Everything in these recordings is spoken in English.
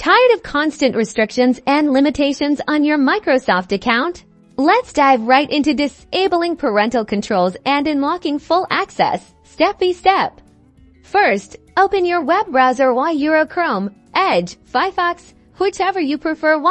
Tired of constant restrictions and limitations on your Microsoft account? Let's dive right into disabling parental controls and unlocking full access, step by step. First, open your web browser y Chrome, Edge, Firefox, whichever you prefer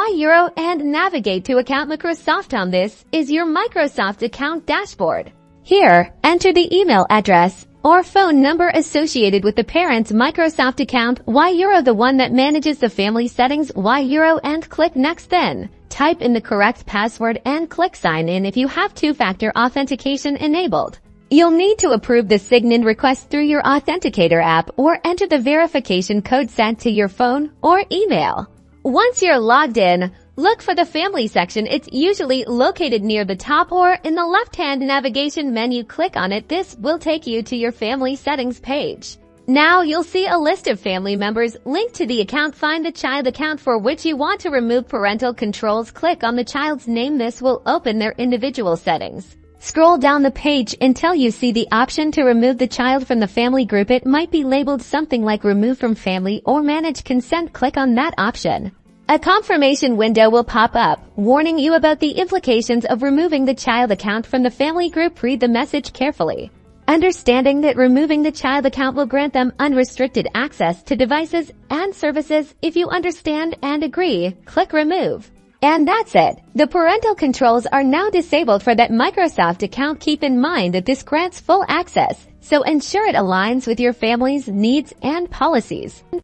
and navigate to account Microsoft. On this is your Microsoft account dashboard. Here, enter the email address or phone number associated with the parent's Microsoft account the one that manages the family settings and click Next. Then, type in the correct password and click Sign In if you have two-factor authentication enabled. You'll need to approve the sign-in request through your Authenticator app or enter the verification code sent to your phone or email. Once you're logged in, look for the Family section. It's usually located near the top or in the left-hand navigation menu. Click on it. This will take you to your Family settings page. Now you'll see a list of family members linked to the account. Find the child account for which you want to remove parental controls. Click on the child's name. This will open their individual settings. Scroll down the page until you see the option to remove the child from the family group. It might be labeled something like Remove from Family or Manage Consent. Click on that option. A confirmation window will pop up, warning you about the implications of removing the child account from the family group. Read the message carefully, understanding that removing the child account will grant them unrestricted access to devices and services. If you understand and agree, click Remove. And that's it. The parental controls are now disabled for that Microsoft account. Keep in mind that this grants full access, so ensure it aligns with your family's needs and policies.